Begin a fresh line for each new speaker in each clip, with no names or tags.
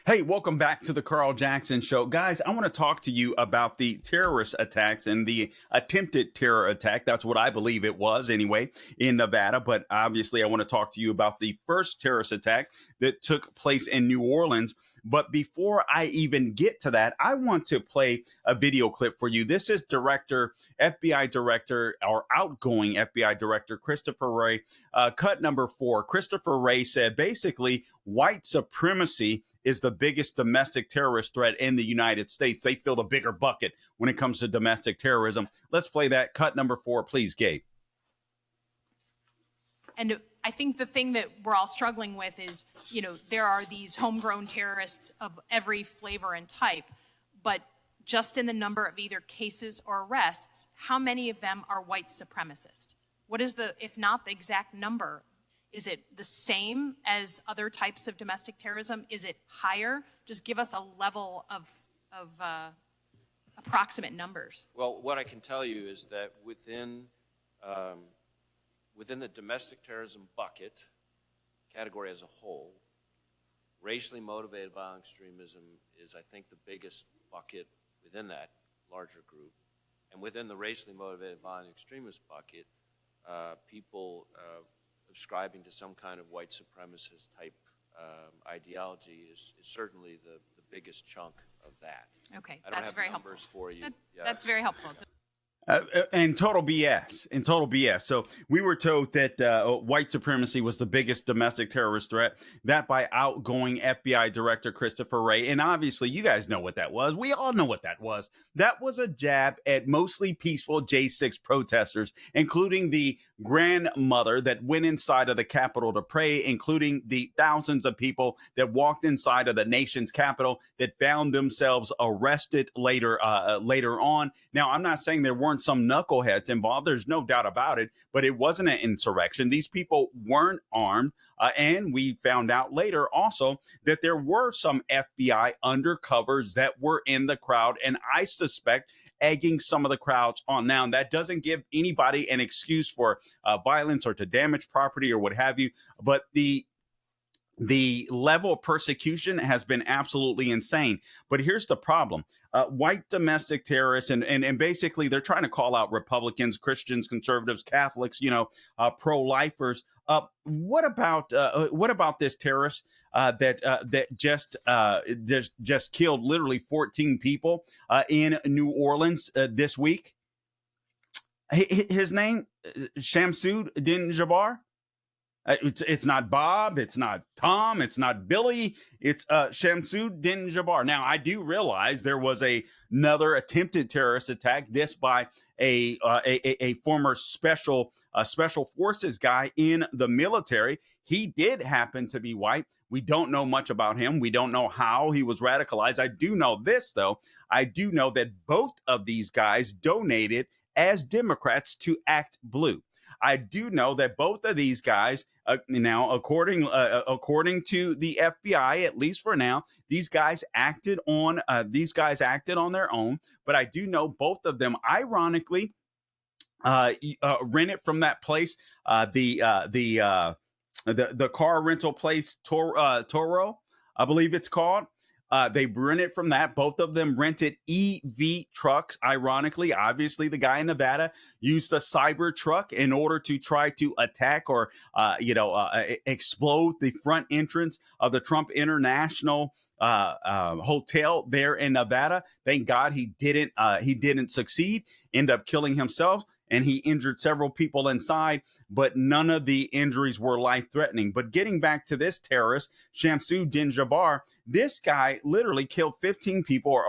Hey, welcome back to the Carl Jackson Show. Guys, I want to talk to you about the terrorist attacks and the attempted terror attack. That's what I believe it was, anyway, in Nevada. But obviously, I want to talk to you about the first terrorist attack that took place in New Orleans. But before I even get to that, I want to play a video clip for you. This is FBI Director, or outgoing FBI Director, Christopher Wray. Cut number 4. Christopher Wray said basically white supremacy is the biggest domestic terrorist threat in the United States. They fill the bigger bucket when it comes to domestic terrorism. Let's play that. Cut number 4, please, Gabe.
And I think the thing that we're all struggling with is, there are these homegrown terrorists of every flavor and type, but just in the number of either cases or arrests, how many of them are white supremacist? What is if not the exact number? Is it the same as other types of domestic terrorism? Is it higher? Just give us a level of approximate numbers.
Well, what I can tell you is that within the domestic terrorism bucket category as a whole, racially motivated violent extremism is, I think, the biggest bucket within that larger group. And within the racially motivated violent extremist bucket, people subscribing to some kind of white supremacist type ideology is certainly the biggest chunk of that.
Okay,
I don't
that's
have
very
numbers
helpful.
for you.
That's very helpful.
And total BS. So we were told that white supremacy was the biggest domestic terrorist threat, that by outgoing FBI Director Christopher Wray. And obviously, you guys know what that was. We all know what that was. That was a jab at mostly peaceful J6 protesters, including the grandmother that went inside of the Capitol to pray, including the thousands of people that walked inside of the nation's capital that found themselves arrested later on. Now, I'm not saying there weren't some knuckleheads involved. There's no doubt about it, but it wasn't an insurrection. These people weren't armed. And we found out later also that there were some FBI undercovers that were in the crowd, and I suspect egging some of the crowds on. Now, that doesn't give anybody an excuse for violence or to damage property or what have you, but the level of persecution has been absolutely insane. But here's the problem. White domestic terrorists, and basically they're trying to call out Republicans, Christians, conservatives, Catholics, pro-lifers. What about this terrorist that just killed literally 14 people in New Orleans this week? His name, Shamsud Din Jabbar. It's not Bob, it's not Tom, it's not Billy, it's Shamsud Din Jabbar. Now, I do realize there was another attempted terrorist attack, this by a former special forces guy in the military. He did happen to be white. We don't know much about him. We don't know how he was radicalized. I do know this, though. I do know that both of these guys donated as Democrats to Act Blue. I do know that both of these guys, now, according to the FBI, at least for now, these guys acted on their own. But I do know both of them, ironically, rented from that place, the car rental place, Toro, I believe it's called. They rented from that. Both of them rented EV trucks. Ironically, obviously, the guy in Nevada used a cyber truck in order to try to attack or, explode the front entrance of the Trump International hotel there in Nevada. Thank God he didn't succeed. End up killing himself. And he injured several people inside, but none of the injuries were life-threatening. But getting back to this terrorist, Shamsud Din Jabbar, this guy literally killed 15 people,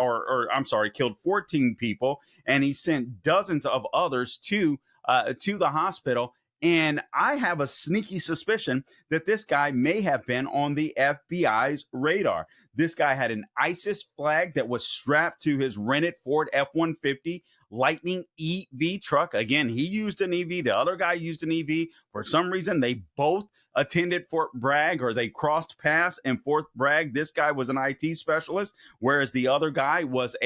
killed 14 people, and he sent dozens of others to the hospital. And I have a sneaky suspicion that this guy may have been on the FBI's radar. This guy had an ISIS flag that was strapped to his rented Ford F-150 Lightning EV truck. Again, he used an EV. The other guy used an EV. For some reason, they both attended Fort Bragg, or they crossed paths in Fort Bragg. This guy was an IT specialist, whereas the other guy was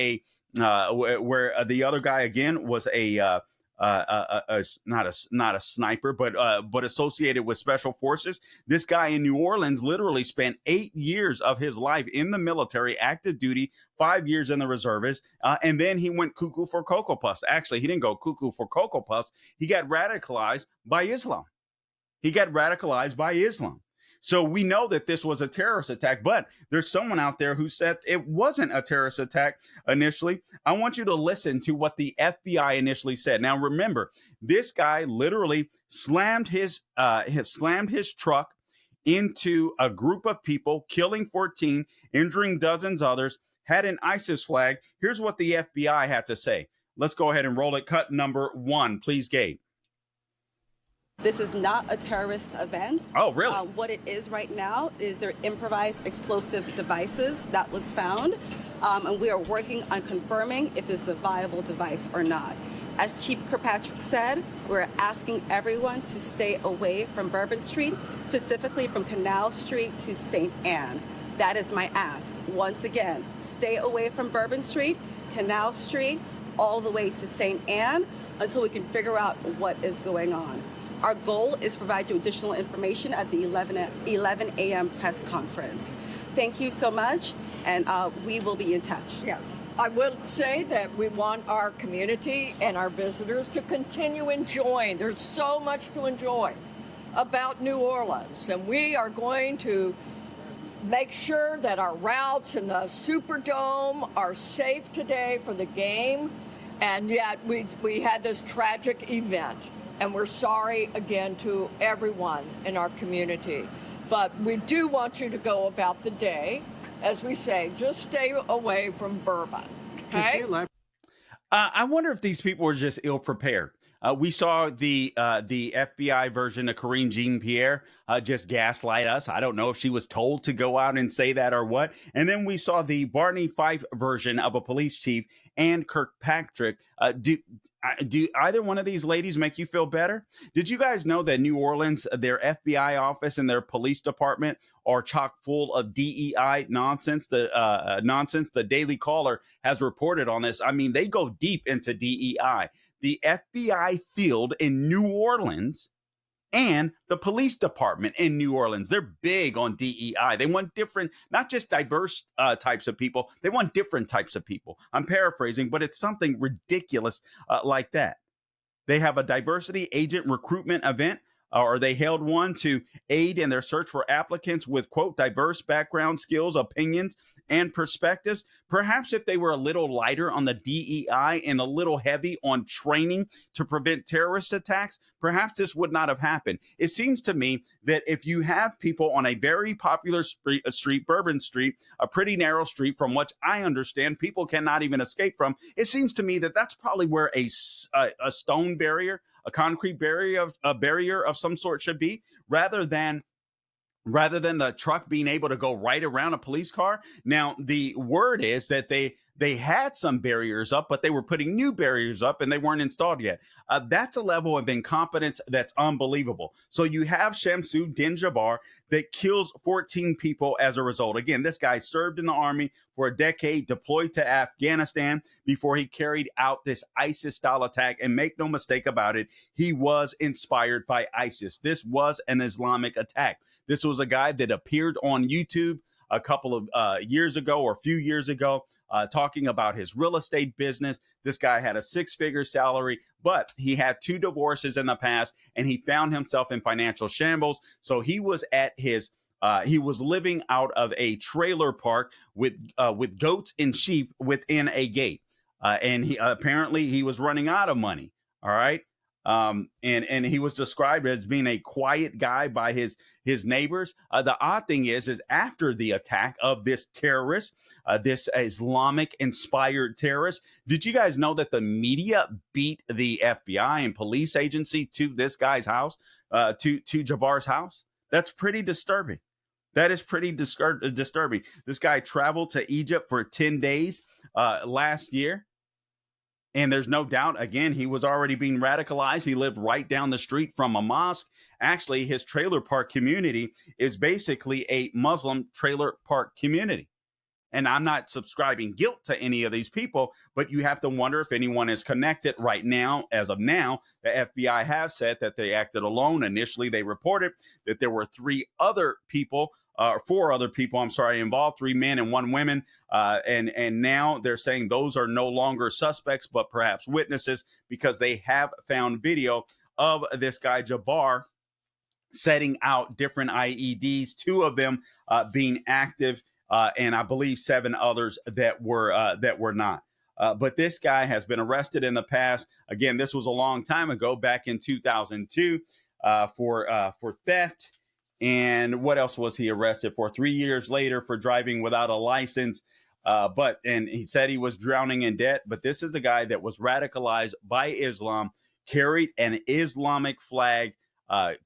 not a sniper, but associated with special forces. This guy in New Orleans literally spent 8 years of his life in the military, active duty, 5 years in the reservists, and then he went cuckoo for Cocoa Puffs. Actually, he didn't go cuckoo for Cocoa Puffs. He got radicalized by Islam. He got radicalized by Islam. So we know that this was a terrorist attack, but there's someone out there who said it wasn't a terrorist attack initially. I want you to listen to what the FBI initially said. Now, remember, this guy literally slammed his truck into a group of people, killing 14, injuring dozens others, had an ISIS flag. Here's what the FBI had to say. Let's go ahead and roll it. Cut number 1, please, Gabe.
This is not a terrorist event.
Oh, really?
What it is right now is their improvised explosive devices that was found, and we are working on confirming if it's a viable device or not. As Chief Kirkpatrick said, we're asking everyone to stay away from Bourbon Street, specifically from Canal Street to St. Anne. That is my ask. Once again, stay away from Bourbon Street, Canal Street, all the way to St. Anne until we can figure out what is going on. Our goal is to provide you additional information at the 11 a.m. press conference. Thank you so much, and we will be in touch.
Yes, I will say that we want our community and our visitors to continue enjoying. There's so much to enjoy about New Orleans, and we are going to make sure that our routes in the Superdome are safe today for the game, and yet we had this tragic event. And we're sorry again to everyone in our community. But we do want you to go about the day, as we say, just stay away from bourbon. Okay?
I wonder if these people were just ill prepared. We saw the FBI version of Karine Jean-Pierre just gaslight us. I don't know if she was told to go out and say that or what. And then we saw the Barney Fife version of a police chief and Kirkpatrick. Do either one of these ladies make you feel better? Did you guys know that New Orleans, their FBI office and their police department are chock full of DEI nonsense? The Daily Caller has reported on this. I mean, they go deep into DEI. The FBI field in New Orleans and the police department in New Orleans, they're big on DEI. They want different, not just diverse types of people. They want different types of people. I'm paraphrasing, but it's something ridiculous like that. They have a diversity agent recruitment event, or they held one to aid in their search for applicants with, quote, diverse background, skills, opinions, and perspectives. Perhaps if they were a little lighter on the DEI and a little heavy on training to prevent terrorist attacks, perhaps this would not have happened. It seems to me that if you have people on a very popular street, Bourbon Street, a pretty narrow street from which I understand people cannot even escape from, it seems to me that that's probably where a stone barrier, a concrete barrier, a barrier of some sort should be, rather than the truck being able to go right around a police car. Now, the word is that they had some barriers up, but they were putting new barriers up and they weren't installed yet. That's a level of incompetence that's unbelievable. So you have Shamsu Din Jabbar that kills 14 people as a result. Again, this guy served in the army for a decade, deployed to Afghanistan before he carried out this ISIS-style attack. And make no mistake about it, he was inspired by ISIS. This was an Islamic attack. This was a guy that appeared on YouTube a couple of years ago or a few years ago, talking about his real estate business. This guy had a 6-figure salary, but he had 2 divorces in the past, and he found himself in financial shambles. So he was he was living out of a trailer park with goats and sheep within a gate, and he was running out of money. All right. And he was described as being a quiet guy by his neighbors. The odd thing is after the attack of this terrorist, this Islamic inspired terrorist, did you guys know that the media beat the FBI and police agency to this guy's house, to Jabbar's house? That's pretty disturbing. That is pretty disturbing. This guy traveled to Egypt for 10 days last year. And there's no doubt, again, he was already being radicalized. He lived right down the street from a mosque. Actually, his trailer park community is basically a Muslim trailer park community. And I'm not subscribing guilt to any of these people, but you have to wonder if anyone is connected right now. As of now, the FBI have said that they acted alone. Initially, they reported that there were four other people, involved, 3 men and 1 woman. And now they're saying those are no longer suspects, but perhaps witnesses, because they have found video of this guy, Jabbar, setting out different IEDs, 2 of them being active, and I believe 7 others that were not. But this guy has been arrested in the past. Again, this was a long time ago, back in 2002, for theft. And what else was he arrested for? 3 years later for driving without a license. And he said he was drowning in debt. But this is a guy that was radicalized by Islam, carried an Islamic flag,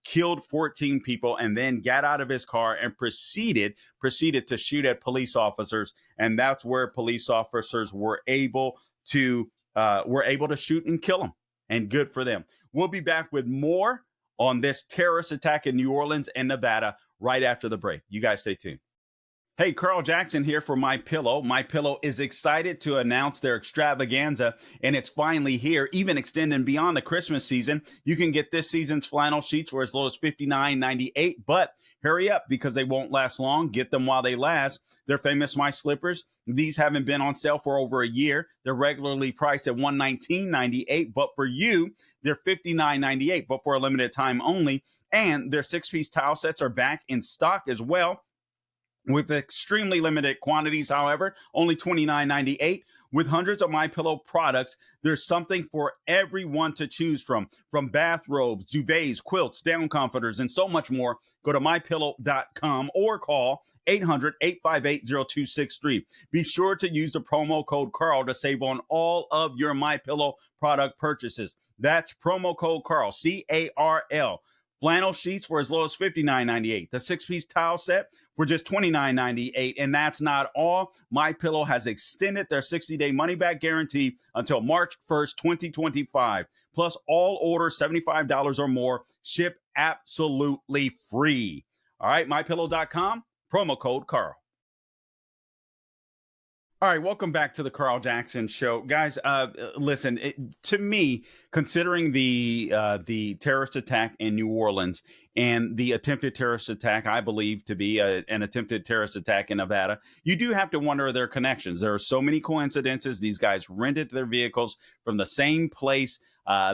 killed 14 people, and then got out of his car and proceeded to shoot at police officers. And that's where police officers were able to shoot and kill him. And good for them. We'll be back with more on this terrorist attack in New Orleans and Nevada right after the break. You guys stay tuned. Hey, Carl Jackson here for MyPillow. MyPillow is excited to announce their extravaganza, and it's finally here, even extending beyond the Christmas season. You can get this season's flannel sheets for as low as $59.98, but hurry up because they won't last long. Get them while they last. They're famous My Slippers. These haven't been on sale for over a year. They're regularly priced at $119.98, but for you, they're $59.98, but for a limited time only. And their 6-piece towel sets are back in stock as well, with extremely limited quantities, however, only $29.98. With hundreds of MyPillow products, there's something for everyone to choose from bathrobes, duvets, quilts, down comforters, and so much more. Go to MyPillow.com or call 800-858-0263. Be sure to use the promo code Carl to save on all of your MyPillow product purchases. That's promo code Carl, C-A-R-L. Flannel sheets for as low as $59.98. The 6-piece towel set for just $29.98. And that's not all. MyPillow has extended their 60-day money-back guarantee until March 1st, 2025. Plus, all orders $75 or more ship absolutely free. All right, MyPillow.com, promo code Carl. All right, welcome back to the Carl Jackson Show. Guys, listen, to me, considering the terrorist attack in New Orleans and the attempted terrorist attack, I believe to be an attempted terrorist attack in Nevada, you do have to wonder their connections. There are so many coincidences. These guys rented their vehicles from the same place.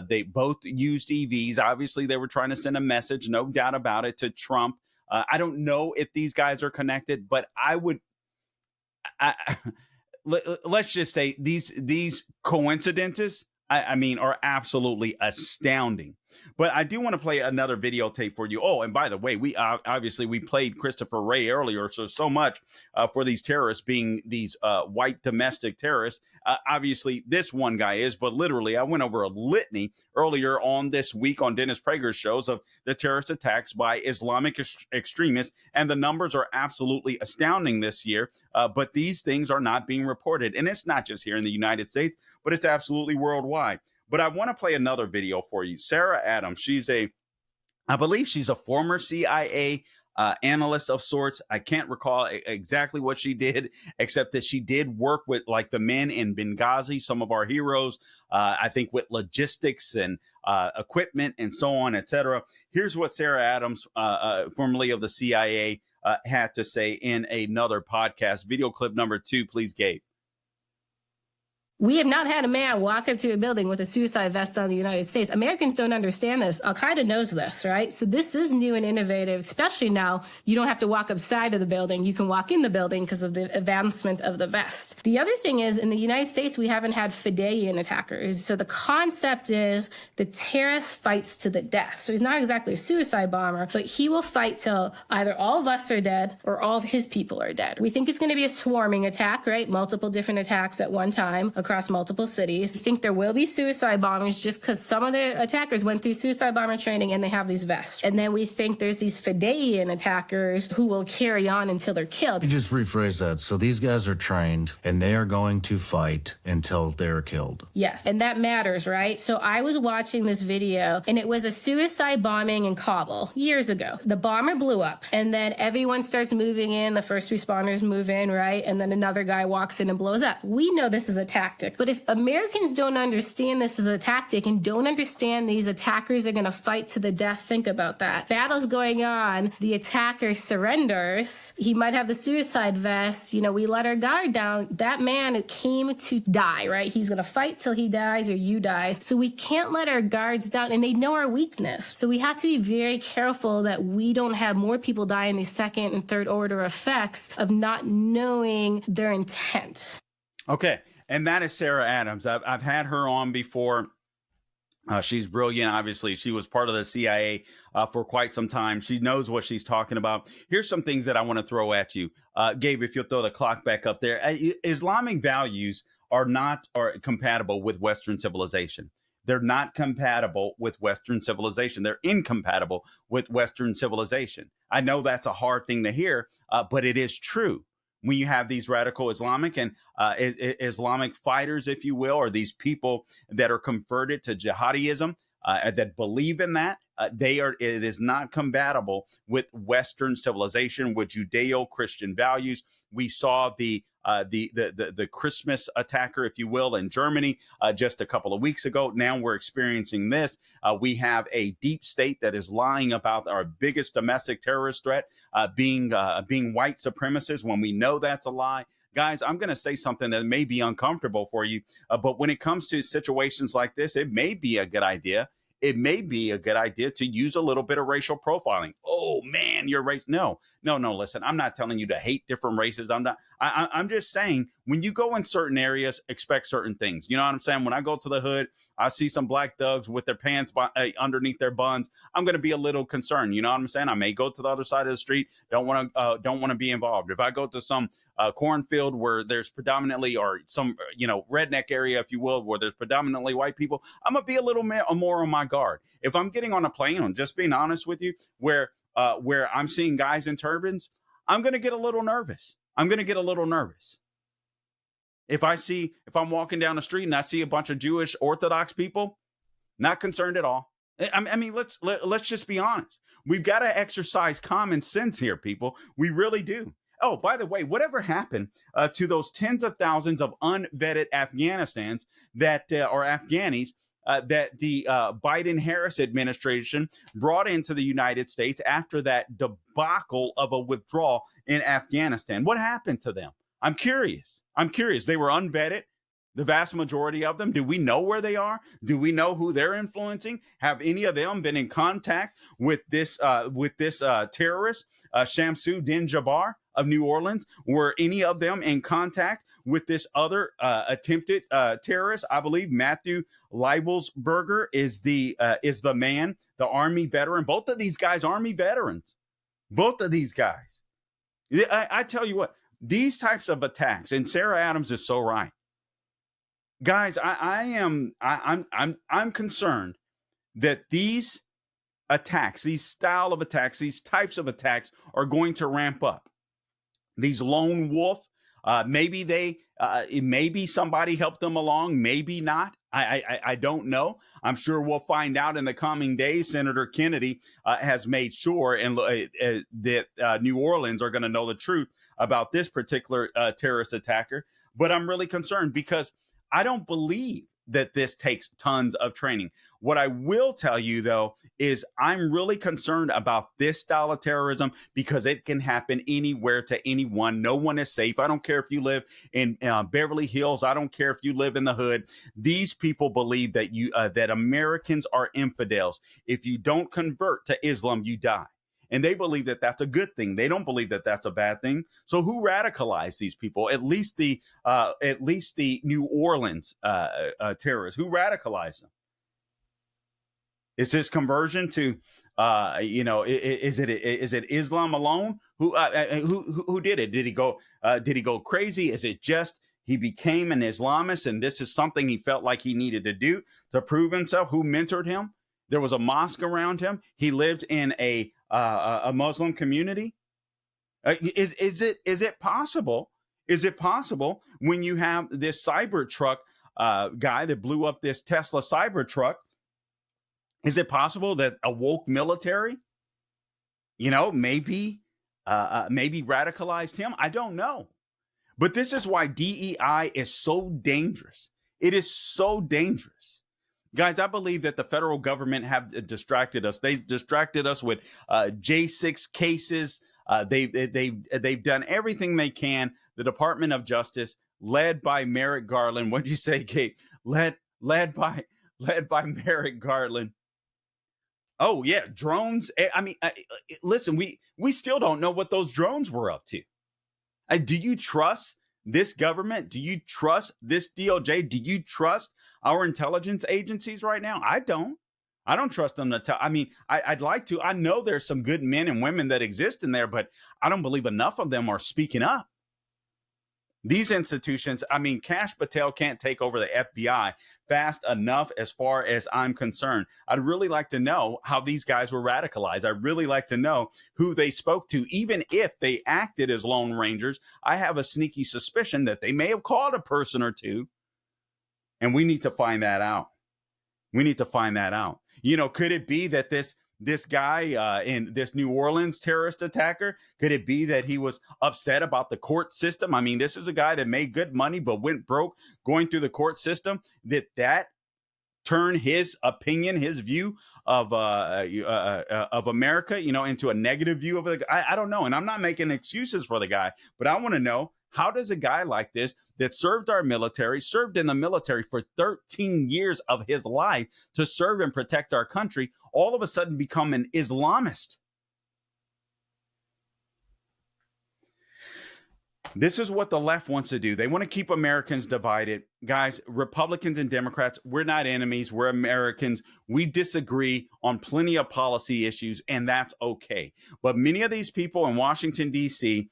They both used EVs. Obviously, they were trying to send a message, no doubt about it, to Trump. I don't know if these guys are connected, but let's just say these coincidences, I mean, are absolutely astounding. But I do want to play another videotape for you. Oh, and by the way, we played Christopher Wray earlier. So much for these terrorists being these white domestic terrorists. Obviously, this one guy is, but literally, I went over a litany earlier on this week on Dennis Prager's shows of the terrorist attacks by Islamic extremists. And the numbers are absolutely astounding this year. But these things are not being reported. And it's not just here in the United States, but it's absolutely worldwide. But I want to play another video for you. Sarah Adams, I believe she's a former CIA analyst of sorts. I can't recall exactly what she did, except that she did work with like the men in Benghazi, some of our heroes, I think with logistics and equipment and so on, etc. Here's what Sarah Adams, formerly of the CIA, had to say in another podcast. Video clip number 2, please, Gabe.
We have not had a man walk up to a building with a suicide vest on the United States. Americans don't understand this. Al-Qaeda knows this, right? So this is new and innovative, especially now. You don't have to walk upside of the building. You can walk in the building because of the advancement of the vest. The other thing is, in the United States, we haven't had Fideian attackers. So the concept is the terrorist fights to the death. So he's not exactly a suicide bomber, but he will fight till either all of us are dead or all of his people are dead. We think it's going to be a swarming attack, right? Multiple different attacks at one time across multiple cities. I think there will be suicide bombings just because some of the attackers went through suicide bomber training and they have these vests. And then we think there's these Fideian attackers who will carry on until they're killed.
You just rephrase that. So these guys are trained and they are going to fight until they're killed.
Yes, and that matters, right? So I was watching this video and it was a suicide bombing in Kabul years ago. The bomber blew up and then everyone starts moving in. The first responders move in, right? And then another guy walks in and blows up. We know this is a tactic, but if Americans don't understand this as a tactic and don't understand these attackers are going to fight to the death, think about that. Battle's going on. The attacker surrenders. He might have the suicide vest. You know, we let our guard down. That man came to die, right? He's going to fight till he dies or you dies. So we can't let our guards down, and they know our weakness. So we have to be very careful that we don't have more people die in these second and third order effects of not knowing their intent.
Okay. And that is Sarah Adams. I've had her on before. She's brilliant. Obviously, she was part of the CIA for quite some time. She knows what she's talking about. Here's some things that I want to throw at you. Gabe, if you'll throw the clock back up there. Islamic values are compatible with Western civilization. They're not compatible with Western civilization. They're incompatible with Western civilization. I know that's a hard thing to hear, but it is true. When you have these radical Islamic and Islamic fighters, if you will, or these people that are converted to jihadism, that believe in that, it is not compatible with Western civilization, with Judeo-Christian values. We saw the Christmas attacker, if you will, in Germany just a couple of weeks ago. Now we're experiencing this. We have a deep state that is lying about our biggest domestic terrorist threat being white supremacists when we know that's a lie. Guys, I'm going to say something that may be uncomfortable for you, but when it comes to situations like this, it may be a good idea. It may be a good idea to use a little bit of racial profiling. Oh man, you're race. No. Listen, I'm not telling you to hate different races. I'm just saying when you go in certain areas, expect certain things. You know what I'm saying? When I go to the hood, I see some black thugs with their pants underneath their buns. I'm going to be a little concerned. You know what I'm saying? I may go to the other side of the street. Don't want to be involved. If I go to some cornfield where there's predominantly, or some redneck area, if you will, where there's predominantly white people, I'm gonna be a little more on my guard. If I'm getting on a plane, I'm just being honest with you, where I'm seeing guys in turbans, I'm gonna get a little nervous. If I'm walking down the street and I see a bunch of Jewish Orthodox people, not concerned at all. I mean, let's just be honest. We've got to exercise common sense here, people. We really do. Oh, by the way, whatever happened to those tens of thousands of unvetted Afghanis that the Biden-Harris administration brought into the United States after that debacle of a withdrawal in Afghanistan? What happened to them? I'm curious. They were unvetted. The vast majority of them. Do we know where they are? Do we know who they're influencing? Have any of them been in contact with this terrorist, Shamsu Din Jabbar of New Orleans? Were any of them in contact with this other attempted terrorist? I believe Matthew Leibelsberger is the man, the Army veteran. Both of these guys, Army veterans. Both of these guys. I tell you what, these types of attacks, and Sarah Adams is so right. Guys, I'm concerned that these attacks, these style of attacks, these types of attacks are going to ramp up. These lone wolf, maybe somebody helped them along, maybe not. I don't know. I'm sure we'll find out in the coming days. Senator Kennedy has made sure that New Orleans are going to know the truth about this particular terrorist attacker. But I'm really concerned because I don't believe that this takes tons of training. What I will tell you, though, is I'm really concerned about this style of terrorism because it can happen anywhere to anyone. No one is safe. I don't care if you live in Beverly Hills. I don't care if you live in the hood. These people believe that that Americans are infidels. If you don't convert to Islam, you die. And they believe that that's a good thing. They don't believe that that's a bad thing. So who radicalized these people? At least the New Orleans terrorists. Who radicalized them? Is this conversion to is it Islam alone? Who did it? Did he go crazy? Is it just He became an Islamist, and this is something he felt like he needed to do to prove himself. Who mentored him? There was a mosque around him. He lived in a Muslim community. Is it possible? Is it possible when you have this Cybertruck guy that blew up this Tesla Cybertruck? Is it possible that a woke military, maybe radicalized him? I don't know. But this is why DEI is so dangerous. It is so dangerous. Guys, I believe that the federal government have distracted us. They've distracted us with J6 cases. They've done everything they can. The Department of Justice, led by Merrick Garland. What did you say, Kate? Led by Merrick Garland. Oh yeah, drones. I mean, listen, we still don't know what those drones were up to. Do you trust this government? Do you trust this DOJ? Do you trust our intelligence agencies right now? I don't trust them to tell. I mean, I'd like to. I know there's some good men and women that exist in there, but I don't believe enough of them are speaking up. These institutions, I mean, Kash Patel can't take over the FBI fast enough as far as I'm concerned. I'd really like to know how these guys were radicalized. I'd really like to know who they spoke to. Even if they acted as Lone Rangers, I have a sneaky suspicion that they may have called a person or two. And we need to find that out. We need to find that out. Could it be that this guy in this New Orleans terrorist attacker, could it be that he was upset about the court system? I mean, this is a guy that made good money but went broke going through the court system. That turned his opinion, his view of America, into a negative view of it. I don't know. And I'm not making excuses for the guy, but I want to know, how does a guy like this that served our military, served in the military for 13 years of his life to serve and protect our country, all of a sudden become an Islamist? This is what the left wants to do. They want to keep Americans divided. Guys, Republicans and Democrats, we're not enemies. We're Americans. We disagree on plenty of policy issues, and that's okay. But many of these people in Washington, D.C.,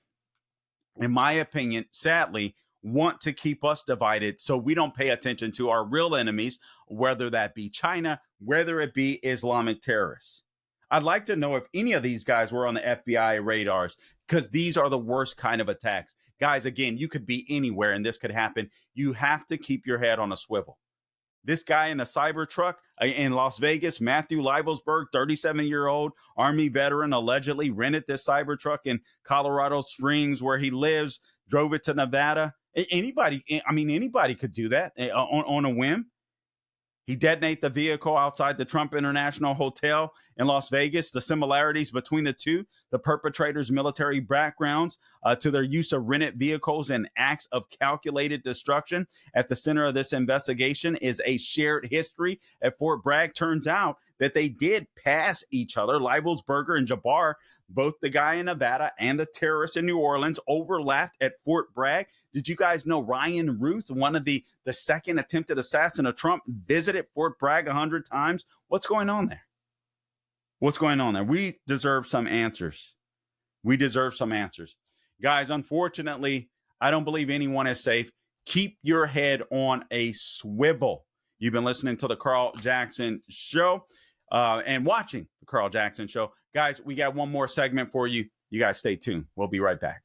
in my opinion, sadly, want to keep us divided so we don't pay attention to our real enemies, whether that be China, whether it be Islamic terrorists. I'd like to know if any of these guys were on the FBI radars, because these are the worst kind of attacks. Guys, again, you could be anywhere and this could happen. You have to keep your head on a swivel. This guy in a Cybertruck in Las Vegas, Matthew Leibelsberg, 37-year-old Army veteran, allegedly rented this Cybertruck in Colorado Springs where he lives, drove it to Nevada. Anybody could do that on a whim. He detonated the vehicle outside the Trump International Hotel in Las Vegas. The similarities between the two, the perpetrators' military backgrounds to their use of rented vehicles and acts of calculated destruction at the center of this investigation is a shared history at Fort Bragg. Turns out that they did pass each other. Leibelsberger and Jabbar, both the guy in Nevada and the terrorist in New Orleans, overlapped at Fort Bragg. Did you guys know Ryan Ruth, one of the second attempted assassin of Trump, visited Fort Bragg 100 times? What's going on there? What's going on there? We deserve some answers. We deserve some answers. Guys, unfortunately, I don't believe anyone is safe. Keep your head on a swivel. You've been listening to the Carl Jackson Show and watching the Carl Jackson Show. Guys, we got one more segment for you. You guys stay tuned. We'll be right back.